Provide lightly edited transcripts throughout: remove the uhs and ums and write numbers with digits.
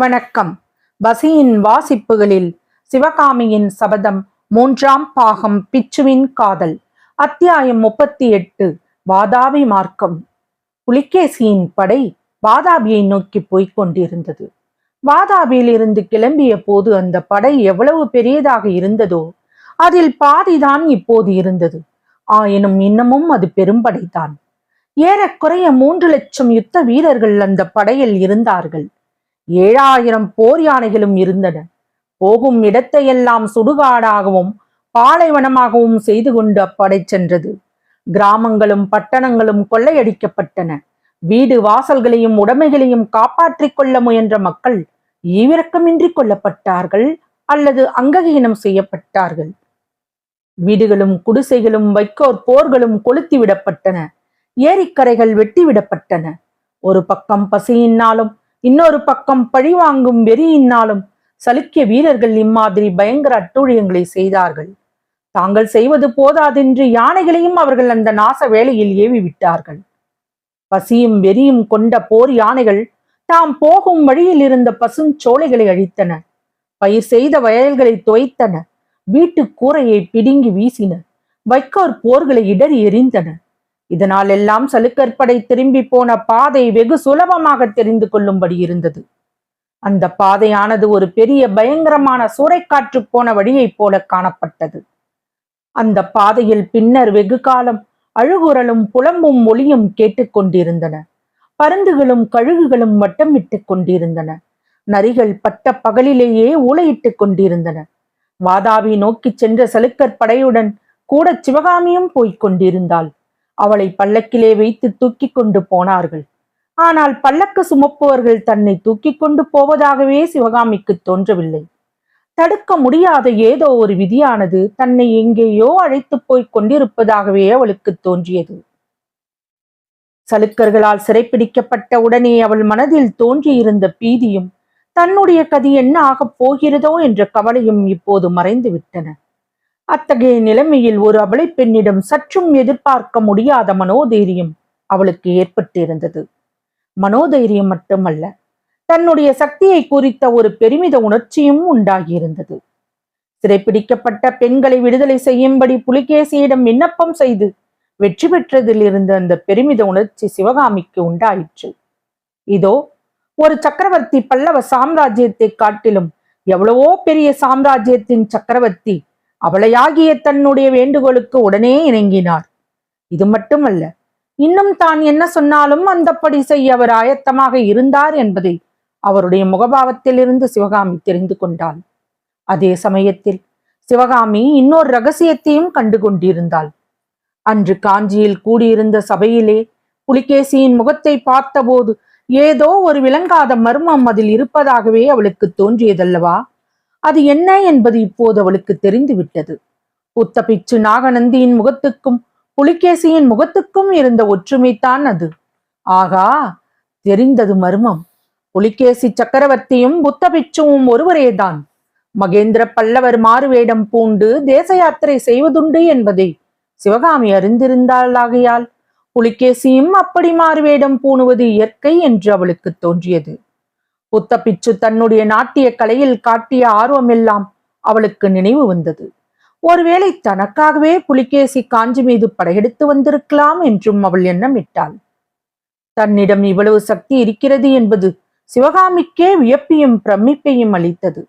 வணக்கம். பசியின் வாசிப்புகளில் சிவகாமியின் சபதம் 3ஆம் பாகம் பிச்சுவின் காதல். அத்தியாயம் 38. வாதாபி மார்க்கம். புலிகேசியின் படை வாதாபியை நோக்கி போய்க் கொண்டிருந்தது. வாதாபியில் இருந்து கிளம்பிய போது அந்த படை எவ்வளவு பெரியதாக இருந்ததோ அதில் பாதிதான் இப்போது இருந்தது. ஆயினும் இன்னமும் அது பெரும்படைதான். ஏறக்குறைய 3 லட்சம் யுத்த வீரர்கள் அந்த படையில் இருந்தார்கள். 7000 போர் யானைகளும் இருந்தன. போகும் இடத்தையெல்லாம் சுடுகாடாகவும் பாலைவனமாகவும் செய்து கொண்டு அப்படை சென்றது. கிராமங்களும் பட்டணங்களும் கொள்ளையடிக்கப்பட்டன. வீடு வாசல்களையும் உடைமைகளையும் காப்பாற்றிக் கொள்ள முயன்ற மக்கள் ஈவிரக்கமின்றி கொல்லப்பட்டார்கள் அல்லது அங்ககீனம் செய்யப்பட்டார்கள். வீடுகளும் குடிசைகளும் வைக்கோற் போர்களும் கொளுத்தி விடப்பட்டன. ஏரிக்கரைகள் வெட்டிவிடப்பட்டன. ஒரு பக்கம் பசியினாலும் இன்னொரு பக்கம் பழிவாங்கும் வெறியினாலும் சலுக்கிய வீரர்கள் இம்மாதிரி பயங்கர அட்டூழியங்களை செய்தார்கள். தாங்கள் செய்வது போதாதென்று யானைகளையும் அவர்கள் அந்த நாச வேளையில் ஏவி விட்டார்கள். பசியும் வெறியும் கொண்ட போர் யானைகள் தாம் போகும் வழியில் இருந்த பசுஞ்சோலைகளை அழித்தன. பயிர் செய்த வயல்களை துவைத்தன. வீட்டு கூரையை பிடுங்கி வீசின. வைக்கோற் போர்களை இடறி எறிந்தன. இதனால் எல்லாம் சலுக்கற்படை திரும்பி போன பாதை வெகு சுலபமாக தெரிந்து கொள்ளும்படி இருந்தது. அந்த பாதையானது ஒரு பெரிய பயங்கரமான சூறைக்காற்று போன வழியைப் போல காணப்பட்டது. அந்த பாதையில் பின்னர் வெகு காலம் அழுகுரலும் புலம்பும் ஒளியும் கேட்டுக்கொண்டிருந்தன. பருந்துகளும் கழுகுகளும் வட்டமிட்டுக் கொண்டிருந்தன. நரிகள் பட்ட பகலிலேயே ஊளையிட்டுக் கொண்டிருந்தன. வாதாபி நோக்கி சென்ற சலுக்கற்படையுடன் கூட சிவகாமியும் போய்க் கொண்டிருந்தாள். அவளை பல்லக்கிலே வைத்து தூக்கி கொண்டு போனார்கள். ஆனால் பல்லக்கு சுமப்பவர்கள் தன்னை தூக்கி கொண்டு போவதாகவே சிவகாமிக்கு தோன்றவில்லை. தடுக்க முடியாத ஏதோ ஒரு விதியானது தன்னை எங்கேயோ அழைத்து போய்க் கொண்டிருப்பதாகவே அவளுக்கு தோன்றியது. சலுக்கர்களால் சிறைப்பிடிக்கப்பட்ட உடனே அவள் மனதில் தோன்றியிருந்த பீதியும் தன்னுடைய கதி என்ன ஆகப் போகிறதோ என்ற கவலையும் இப்போது மறைந்து விட்டன. அத்தகைய நிலைமையில் ஒரு அபலை பெண்ணிடம் சற்றும் எதிர்பார்க்க முடியாத மனோதைரியம் அவளுக்கு ஏற்பட்டிருந்தது. மனோதைரியம் மட்டுமல்ல, தன்னுடைய சக்தியை குறித்த ஒரு பெருமித உணர்ச்சியும் உண்டாகியிருந்தது. சிறைப்பிடிக்கப்பட்ட பெண்களை விடுதலை செய்யும்படி புலிகேசியிடம் விண்ணப்பம் செய்து வெற்றி பெற்றதில் இருந்த அந்த பெருமித உணர்ச்சி சிவகாமிக்கு உண்டாயிற்று. இதோ ஒரு சக்கரவர்த்தி பல்லவ சாம்ராஜ்யத்தை காட்டிலும் எவ்வளவோ பெரிய சாம்ராஜ்யத்தின் சக்கரவர்த்தி அவளையாகிய தன்னுடைய வேண்டுகோளுக்கு உடனே இணங்கினார். இது மட்டுமல்ல, இன்னும் தான் என்ன சொன்னாலும் அந்தப்படி செய்ய அவர் ஆயத்தமாக இருந்தார் என்பதை அவருடைய முகபாவத்திலிருந்து சிவகாமி தெரிந்து கொண்டாள். அதே சமயத்தில் சிவகாமி இன்னொரு ரகசியத்தையும் கண்டு கொண்டிருந்தாள். அன்று காஞ்சியில் கூடியிருந்த சபையிலே புலிகேசியின் முகத்தை பார்த்தபோது ஏதோ ஒரு விளங்காத மர்மம் அதில் இருப்பதாகவே அவளுக்கு தோன்றியதல்லவா? அது என்ன என்பது இப்போது அவளுக்கு தெரிந்து விட்டது. புத்த பிச்சு நாகநந்தியின் முகத்துக்கும் புலிகேசியின் முகத்துக்கும் இருந்த ஒற்றுமைத்தான் அது. ஆகா, தெரிந்தது மர்மம். புலிகேசி சக்கரவர்த்தியும் புத்த பிச்சுவும் ஒருவரேதான். மகேந்திர பல்லவர் மாறுவேடம் பூண்டு தேச யாத்திரை செய்வதுண்டு என்பதை சிவகாமி அறிந்திருந்தாளாகையால் புலிகேசியும் அப்படி மாறுவேடம் பூணுவது இயற்கை என்று அவளுக்கு தோன்றியது. புத்த பிச்சு தன்னுடைய நாட்டிய கலையில் காட்டிய ஆர்வமெல்லாம் அவளுக்கு நினைவு வந்தது. ஒருவேளை தனக்காகவே புலிகேசி காஞ்சி மீது படையெடுத்து வந்திருக்கலாம் என்றும் அவள் எண்ணமிட்டாள். தன்னிடம் இவ்வளவு சக்தி இருக்கிறது என்பது சிவகாமிக்கே வியப்பையும் பிரமிப்பையும் அளித்தது.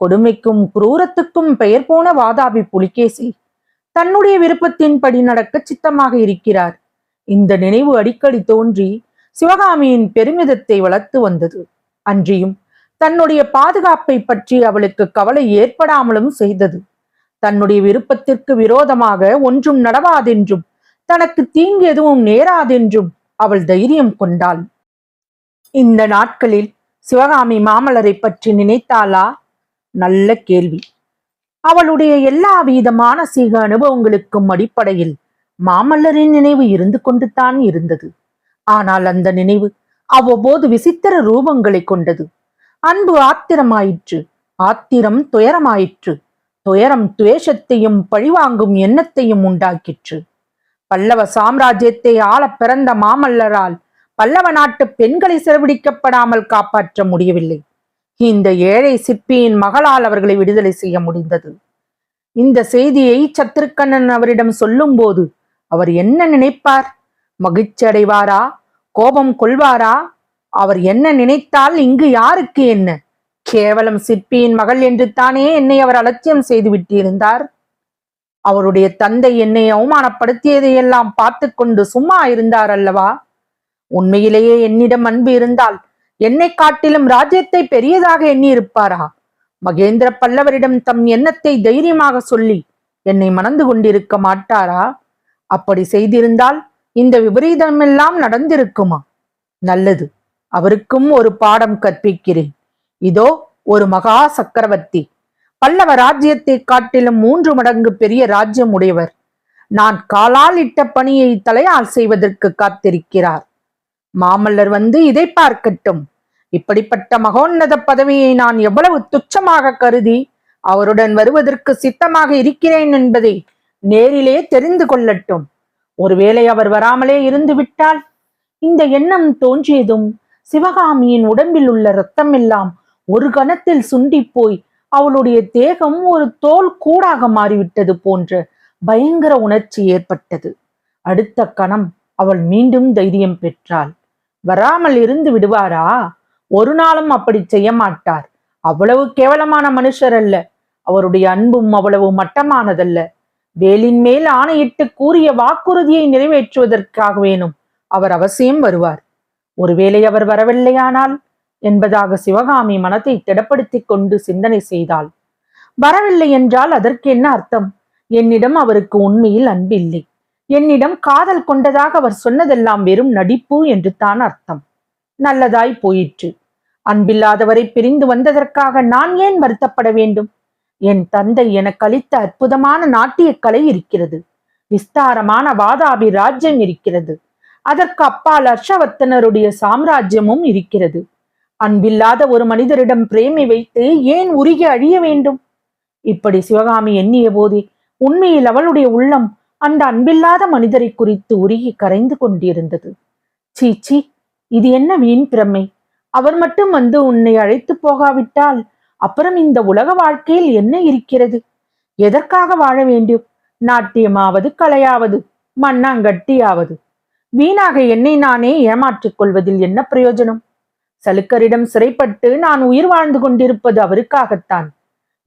கொடுமைக்கும் குரூரத்துக்கும் பெயர் போன வாதாபி புலிகேசி தன்னுடைய விருப்பத்தின்படி நடக்க சித்தமாக இருக்கிறார். இந்த நினைவு அடிக்கடி தோன்றி சிவகாமியின் பெருமிதத்தை வளர்த்து வந்தது. அன்றியும் தன்னுடைய பாதுகாப்பை பற்றி அவளுக்கு கவலை ஏற்படாமலும் செய்தது. தன்னுடைய விருப்பத்திற்கு விரோதமாக ஒன்றும் நடவாதென்றும் தனக்கு தீங்கு எதுவும் நேராதென்றும் அவள் தைரியம் கொண்டாள். இந்த நாட்களில் சிவகாமி மாமல்லரை பற்றி நினைத்தாளா? நல்ல கேள்வி. அவளுடைய எல்லா வித மானசீக அனுபவங்களுக்கும் அடிப்படையில் மாமல்லரின் நினைவு இருந்து கொண்டுதான் இருந்தது. ஆனால் அந்த நினைவு அவ்வப்போது விசித்திர ரூபங்களை கொண்டது. அன்பு ஆத்திரமாயிற்று, ஆத்திரம் துயரமாயிற்று, துயரம் துவேஷத்தையும் பழிவாங்கும் எண்ணத்தையும் உண்டாக்கிற்று. பல்லவ சாம்ராஜ்யத்தை ஆள பிறந்த மாமல்லரால் பல்லவ நாட்டு பெண்களை சிறைபிடிக்கப்படாமல் காப்பாற்ற முடியவில்லை. இந்த ஏழை சிற்பியின் மகளால் அவர்களை விடுதலை செய்ய முடிந்தது. இந்த செய்தியை சத்ருக்கண்ணன் அவரிடம் சொல்லும் போது அவர் என்ன நினைப்பார்? மகிழ்ச்சி அடைவாரா? கோபம் கொள்வாரா? அவர் என்ன நினைத்தால் இங்கு யாருக்கு என்ன? கேவலம் சிற்பியின் மகள் என்று தானே என்னை அவர் அலட்சியம் செய்து விட்டிருந்தார். அவருடைய தந்தை என்னை அவமானப்படுத்தியதையெல்லாம் பார்த்து கொண்டு சும்மா இருந்தார் அல்லவா? உண்மையிலேயே என்னிடம் அன்பு இருந்தால் என்னை காட்டிலும் ராஜ்யத்தை பெரியதாக எண்ணி இருப்பாரா? மகேந்திர பல்லவரிடம் தம் எண்ணத்தை தைரியமாக சொல்லி என்னை மணந்து கொண்டிருக்க மாட்டாரா? அப்படி செய்திருந்தால் இந்த விபரீதமெல்லாம் நடந்திருக்குமா? நல்லது, அவருக்கும் ஒரு பாடம் கற்பிக்கிறேன். இதோ ஒரு மகா சக்கரவர்த்தி, பல்லவ ராஜ்யத்தை காட்டிலும் 3 மடங்கு பெரிய ராஜ்யம் உடையவர், நான் காலால் இட்ட பணியை தலையால் செய்வதற்கு காத்திருக்கிறார். மாமல்லர் வந்து இதை பார்க்கட்டும். இப்படிப்பட்ட மகோன்னத பதவியை நான் எவ்வளவு துச்சமாக கருதி அவருடன் வருவதற்கு சித்தமாக இருக்கிறேன் என்பதை நேரிலே தெரிந்து கொள்ளட்டும். ஒருவேளை அவர் வராமலே இருந்து விட்டால்? இந்த எண்ணம் தோன்றியதும் சிவகாமியின் உடம்பில் உள்ள இரத்தம் எல்லாம் ஒரு கணத்தில் சுண்டி போய் அவளுடைய தேகம் ஒரு தோல் கூடாக மாறிவிட்டது போன்ற பயங்கர உணர்ச்சி ஏற்பட்டது. அடுத்த கணம் அவள் மீண்டும் தைரியம் பெற்றாள். வராமல் இருந்து விடுவாரா? ஒரு நாளும் அப்படி செய்ய மாட்டார். அவ்வளவு கேவலமான மனுஷர் அல்ல. அவருடைய அன்பும் அவ்வளவு மட்டமானதல்ல. வேலின் மேல் ஆணையிட்டு கூறிய வாக்குறுதியை நிறைவேற்றுவதற்காக வேணும் அவர் அவசியம் வருவார். ஒருவேளை அவர் வரவில்லையானால் என்பதாக சிவகாமி மனத்தை திடப்படுத்திக் கொண்டு சிந்தனை செய்தாள். வரவில்லை என்றால் அதற்கு என்ன அர்த்தம்? என்னிடம் அவருக்கு உண்மையில் அன்பில்லை, என்னிடம் காதல் கொண்டதாக அவர் சொன்னதெல்லாம் வெறும் நடிப்பு என்று தான் அர்த்தம். நல்லதாய் போயிற்று. அன்பில்லாதவரை பிரிந்து வந்ததற்காக நான் ஏன் வருத்தப்பட வேண்டும்? என் தந்தை எனக்கு அளித்த அற்புதமான நாட்டிய கலை இருக்கிறது, விஸ்தாரமான வாதாபி ராஜ்யம் இருக்கிறது, அதற்கு அப்பால் ஹர்ஷவர்த்தனருடைய சாம்ராஜ்யமும் இருக்கிறது. அன்பில்லாத ஒரு மனிதரிடம் பிரேமை வைத்து ஏன் உருகி அழிய வேண்டும்? இப்படி சிவகாமி எண்ணிய போதே உண்மையில் அவளுடைய உள்ளம் அந்த அன்பில்லாத மனிதரை குறித்து உருகி கரைந்து கொண்டிருந்தது. சீச்சி, இது என்ன வீண் பிரமை? அவர் மட்டும் வந்து உன்னை அழைத்து போகாவிட்டால் அப்புறம் இந்த உலக வாழ்க்கையில் என்ன இருக்கிறது? எதற்காக வாழ வேண்டும்? நாட்டியமாவது, கலையாவது, மண்ணாங்கட்டியாவது. வீணாக என்னை நானே ஏமாற்றிக் கொள்வதில் என்ன பிரயோஜனம்? சலுக்கரிடம் சிறைப்பட்டு நான் உயிர் வாழ்ந்து கொண்டிருப்பது அவருக்காகத்தான்.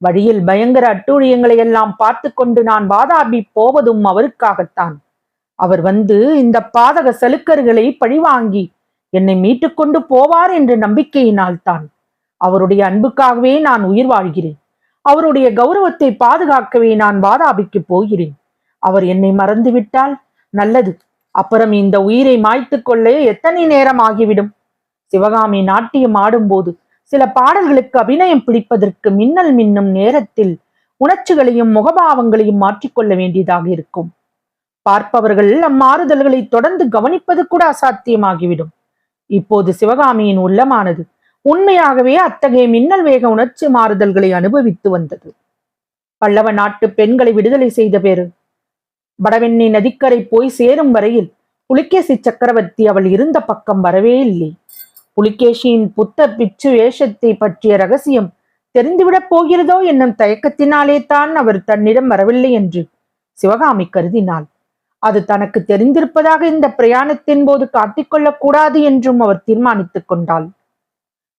வழியில் பயங்கர அட்டூழியங்களை எல்லாம் பார்த்து கொண்டு நான் வாதாபி போவதும் அவருக்காகத்தான். அவர் வந்து இந்த பாதக சலுக்கர்களை பழிவாங்கி என்னை மீட்டுக்கொண்டு போவார் என்ற நம்பிக்கையினால் தான். அவருடைய அன்புக்காகவே நான் உயிர் வாழ்கிறேன். அவருடைய கௌரவத்தை பாதுகாக்கவே நான் வாதாபிக்கு போகிறேன். அவர் என்னை மறந்துவிட்டால் நல்லது. அப்புறம் இந்த உயிரை மாய்த்து கொள்ள எத்தனை நேரம் ஆகிவிடும்? சிவகாமி நாட்டியம் ஆடும்போது சில பாடல்களுக்கு அபிநயம் பிடிப்பதற்கு மின்னல் மின்னும் நேரத்தில் உணர்ச்சிகளையும் முகபாவங்களையும் மாற்றிக்கொள்ள வேண்டியதாக இருக்கும். பார்ப்பவர்கள் அம்மாறுதல்களை தொடர்ந்து கவனிப்பது கூட அசாத்தியமாகிவிடும். இப்போது சிவகாமியின் உள்ளமானது உண்மையாகவே அத்தகைய மின்னல் வேக உணர்ச்சி மாறுதல்களை அனுபவித்து வந்தது. பல்லவ நாட்டு பெண்களை விடுதலை செய்த பேரு வடவெண்ணி நதிக்கரை போய் சேரும் வரையில் புலிகேசி சக்கரவர்த்தி அவள் இருந்த பக்கம் வரவே இல்லை. புலிகேசியின் புத்த பிச்சு வேஷத்தை பற்றிய ரகசியம் தெரிந்துவிடப் போகிறதோ என்னும் தயக்கத்தினாலே தான் அவர் தன்னிடம் வரவில்லை என்று சிவகாமி கருதினாள். அது தனக்கு தெரிந்திருப்பதாக இந்த பிரயாணத்தின் போது காட்டிக்கொள்ளக் கூடாது என்றும் அவர் தீர்மானித்துக் கொண்டாள்.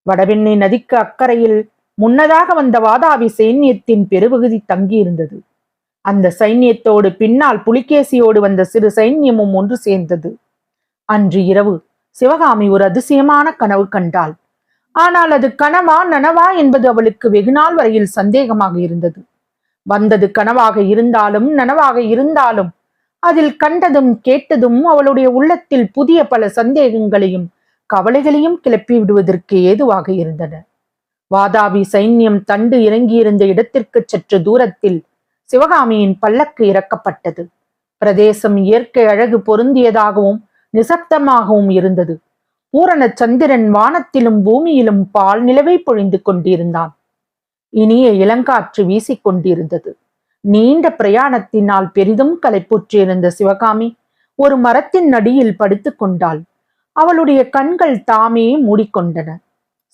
வடவெண்ணை நதிக்கு அக்கறையில் முன்னதாக வந்த வாதாபி சைன்யத்தின் பெருபகுதி தங்கியிருந்தது. அந்த சைன்யத்தோடு பின்னால் புலிகேசியோடு வந்த சிறு சைன்யமும் ஒன்று சேர்ந்தது. அன்று இரவு சிவகாமி ஒரு அதிசயமான கனவு கண்டாள். ஆனால் அது கனவா நனவா என்பது அவளுக்கு வெகுநாள் வரையில் சந்தேகமாக இருந்தது. வந்தது கனவாக இருந்தாலும் நனவாக இருந்தாலும் அதில் கண்டதும் கேட்டதும் அவளுடைய உள்ளத்தில் புதிய பல சந்தேகங்களையும் கவலைகளையும் கிளப்பி விடுவதற்கு ஏதுவாக இருந்தன. வாதாபி சைன்யம் தண்டு இறங்கியிருந்த இடத்திற்கு சற்று தூரத்தில் சிவகாமியின் பல்லக்கு இறக்கப்பட்டது. பிரதேசம் இயற்கை அழகு பொருந்தியதாகவும் நிசப்தமாகவும் இருந்தது. பூரண சந்திரன் வானத்திலும் பூமியிலும் பால் நிலவை பொழிந்து கொண்டிருந்தான். இனிய இளங்காற்று வீசிக்கொண்டிருந்தது. நீண்ட பிரயாணத்தினால் பெரிதும் களைப்புற்றிருந்த சிவகாமி ஒரு மரத்தின் அடியில் படுத்து கொண்டாள். அவளுடைய கண்கள் தாமே மூடிக்கொண்டன.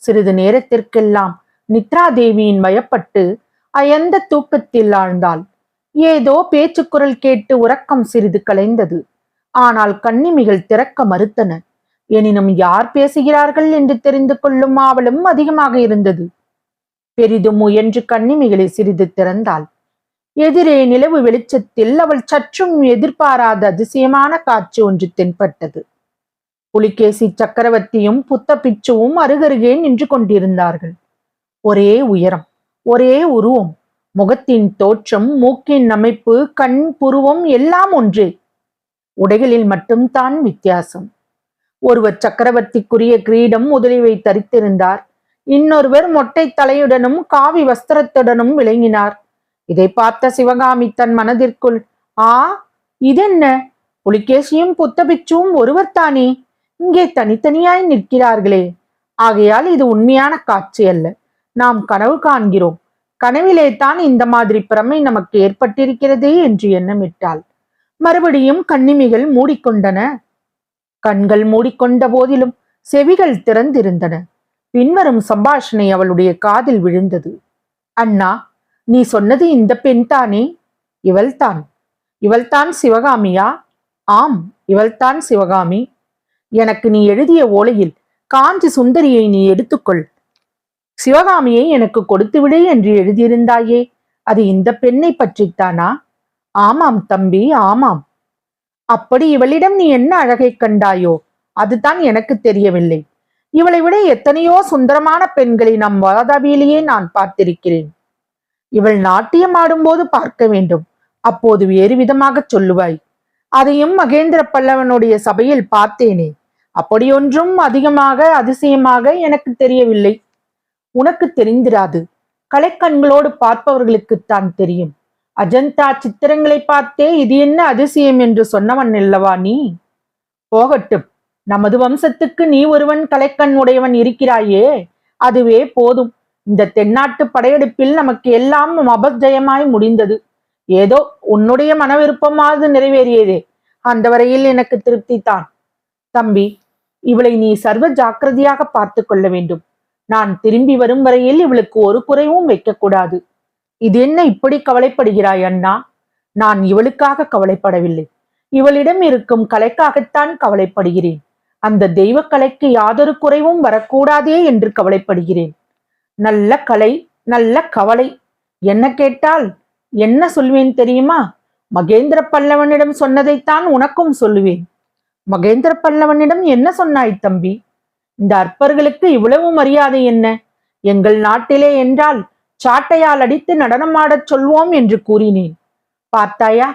சிறிது நேரத்திற்கெல்லாம் நித்ரா தேவியின் பயப்பட்டு அயர்ந்த தூக்கத்தில் ஆழ்ந்தாள். ஏதோ பேச்சுக்குரல் கேட்டு உறக்கம் சிறிது கலைந்தது. ஆனால் கண்ணிமிகள் திறக்க மறுத்தன. எனினும் யார் பேசுகிறார்கள் என்று தெரிந்து கொள்ளும் ஆவலும் அதிகமாக இருந்தது. பெரிதும் முயன்று கண்ணிமிகளை சிறிது திறந்தாள். எதிரே நிலவு வெளிச்சத்தில் அவள் சற்றும் எதிர்பாராத அதிசயமான காட்சி ஒன்று தென்பட்டது. புலிகேசி சக்கரவர்த்தியும் புத்த பிச்சுவும் அருகருகே நின்று கொண்டிருந்தார்கள். ஒரே உயரம், ஒரே உருவம், முகத்தின் தோற்றம், மூக்கின் அமைப்பு, கண், புருவம் எல்லாம் ஒன்றே. உடைகளில் மட்டும்தான் வித்தியாசம். ஒருவர் சக்கரவர்த்திக்குரிய கிரீடம் முதலியவை தரித்திருந்தார். இன்னொருவர் மொட்டை தலையுடனும் காவி வஸ்திரத்துடனும் விளங்கினார். இதை பார்த்த சிவகாமி தன் மனதிற்குள், ஆ, இதென்ன? புலிகேசியும் புத்தபிச்சுவும் ஒருவர் தானே, இங்கே தனித்தனியாய் நிற்கிறார்களே. ஆகையால் இது உண்மையான காட்சி அல்ல, நாம் கனவு காண்கிறோம். கனவிலே தான் இந்த மாதிரி பிரமை நமக்கு ஏற்பட்டிருக்கிறது என்று எண்ணமிட்டாள். மறுபடியும் கண்ணிமைகள் மூடிக்கொண்டன. கண்கள் மூடிக்கொண்ட போதிலும் செவிகள் திறந்திருந்தன. பின்வரும் சம்பாஷணை அவளுடைய காதில் விழுந்தது. அண்ணா, நீ சொன்னது இந்த பெண் தானே? இவள்தான். இவள்தான் சிவகாமியா? ஆம், இவள்தான் சிவகாமி. எனக்கு நீ எழுதிய ஓலையில் காஞ்சி சுந்தரியை நீ எடுத்துக்கொள், சிவகாமியை எனக்கு கொடுத்துவிடு என்று எழுதியிருந்தாயே, அது இந்த பெண்ணை பற்றித்தானா? ஆமாம் தம்பி, ஆமாம். அப்படி இவளிடம் நீ என்ன அழகை கண்டாயோ, அதுதான் எனக்கு தெரியவில்லை. இவளை விட எத்தனையோ சுந்தரமான பெண்களை நம் வாதாபியிலேயே நான் பார்த்திருக்கிறேன். இவள் நாட்டியம் ஆடும்போது பார்க்க வேண்டும், அப்போது வேறு விதமாக சொல்லுவாய். அதையும் மகேந்திர பல்லவனுடைய சபையில் பார்த்தேனே, அப்படியொன்றும் அதிகமாக அதிசயமாக எனக்கு தெரியவில்லை. உனக்கு தெரிந்திராது, கலைக்கண்களோடு பார்ப்பவர்களுக்குத்தான் தெரியும். அஜந்தா சித்திரங்களை பார்த்தே இது என்ன அதிசயம் என்று சொன்னவன் அல்லவா நீ? போகட்டும், நமது வம்சத்துக்கு நீ ஒருவன் கலைக்கண் உடையவன் இருக்கிறாயே, அதுவே போதும். இந்த தென்னாட்டு படையெடுப்பில் நமக்கு எல்லாம் அபஜயமாய் முடிந்தது. ஏதோ உன்னுடைய மன விருப்பமாவது நிறைவேறியதே, அந்த வரையில் எனக்கு திருப்தி தான். தம்பி, இவளை நீ சர்வ ஜாக்கிரதையாக பார்த்து கொள்ள வேண்டும். நான் திரும்பி வரும் வரையில் இவளுக்கு ஒரு குறைவும் வைக்கக்கூடாது. இது என்ன இப்படி கவலைப்படுகிறாய் அண்ணா? நான் இவளுக்காக கவலைப்படவில்லை, இவளிடம் இருக்கும் கலைக்காகத்தான் கவலைப்படுகிறேன். அந்த தெய்வ கலைக்கு யாதொரு குறைவும் வரக்கூடாதே என்று கவலைப்படுகிறேன். நல்ல கலை, நல்ல கவலை. என்ன கேட்டால் என்ன சொல்வேன் தெரியுமா? மகேந்திர பல்லவனிடம் சொன்னதைத்தான் உனக்கும் சொல்லுவேன். மகேந்திர பல்லவனிடம் என்ன சொன்னாய் தம்பி? இந்த அற்பர்களுக்கு இவ்வளவு மரியாதை என்ன? எங்கள் நாட்டிலே என்றால் சாட்டையால் அடித்து நடனமாடச் சொல்வோம் என்று கூறினேன். பார்த்தாயா,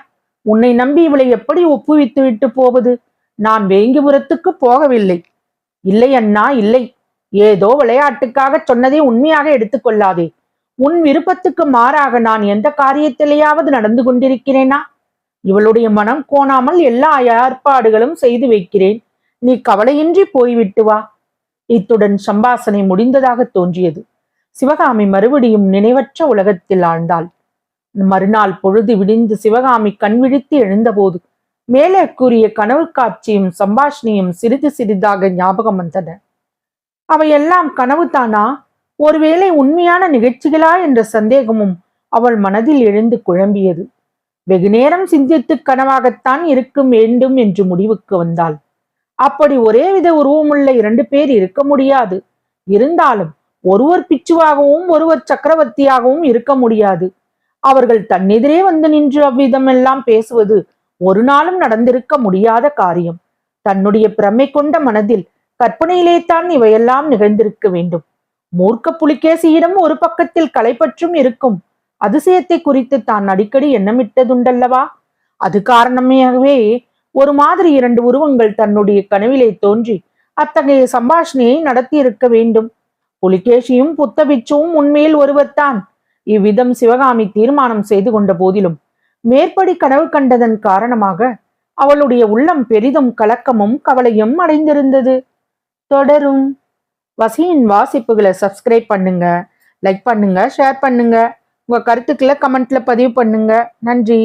உன்னை நம்பி இவளை எப்படி ஒப்புவித்து விட்டு போவது? நான் வேங்கிபுரத்துக்கு போகவில்லை. இல்லை அண்ணா, இல்லை. ஏதோ விளையாட்டுக்காக சொன்னதை உண்மையாக எடுத்துக்கொள்ளாதே. உன் விருப்பத்துக்கு மாறாக நான் எந்த காரியத்திலேயாவது நடந்து கொண்டிருக்கிறேனா? இவளுடைய மனம் கோணாமல் எல்லா ஏற்பாடுகளும் செய்து வைக்கிறேன். நீ கவலையின்றி போய்விட்டு வா. இத்துடன் சம்பாசனை முடிந்ததாக தோன்றியது. சிவகாமி மறுபடியும் நினைவற்ற உலகத்தில் ஆழ்ந்தாள். மறுநாள் பொழுது விடிந்து சிவகாமி கண் விழித்து எழுந்தபோது மேலே கூறிய கனவு காட்சியும் சம்பாஷணையும் சிறிது சிறிதாக ஞாபகம் வந்தன. அவையெல்லாம் கனவு தானா, ஒருவேளை உண்மையான நிகழ்ச்சிகளா என்ற சந்தேகமும் அவள் மனதில் எழுந்து குழம்பியது. வெகு நேரம் சிந்தித்து கனவாகத்தான் இருக்க வேண்டும் என்று முடிவுக்கு வந்தாள். அப்படி ஒரே வித உருவமுள்ள 2 பேர் இருக்க முடியாது. இருந்தாலும் ஒருவர் பிச்சுவாகவும் ஒருவர் சக்கரவர்த்தியாகவும் இருக்க முடியாது. அவர்கள் தன்னெதிரே வந்து நின்று அவ்விதமெல்லாம் பேசுவது ஒரு நாளும் நடந்திருக்க முடியாத காரியம். தன்னுடைய பிரமை கொண்ட மனதில் கற்பனையிலே தான் இவையெல்லாம் நிகழ்ந்திருக்க வேண்டும். மூர்க்க புலிகேசியிடம் ஒரு பக்கத்தில் கலைப்பற்றும் இருக்கும் அதிசயத்தை குறித்து தான் அடிக்கடி எண்ணமிட்டதுண்டல்லவா? அது காரணமாகவே ஒரு மாதிரி 2 உருவங்கள் தன்னுடைய கனவிலே தோன்றி அத்தகைய சம்பாஷணையை நடத்தி இருக்க வேண்டும். புலிகேசியும் புத்தபிச்சுவும் உண்மையில் ஒருவர்தான். இவ்விதம் சிவகாமி தீர்மானம் செய்து கொண்ட போதிலும் மேற்படி கனவு கண்டதன் காரணமாக அவளுடைய உள்ளம் பெரிதும் கலக்கமும் கவலையும் அடைந்திருந்தது. தொடரும். வசியின் வாசிப்புகளை சப்ஸ்கிரைப் பண்ணுங்க, லைக் பண்ணுங்க, ஷேர் பண்ணுங்க. உங்க கருத்துக்களை கமெண்ட்ல பதிவு பண்ணுங்க. நன்றி.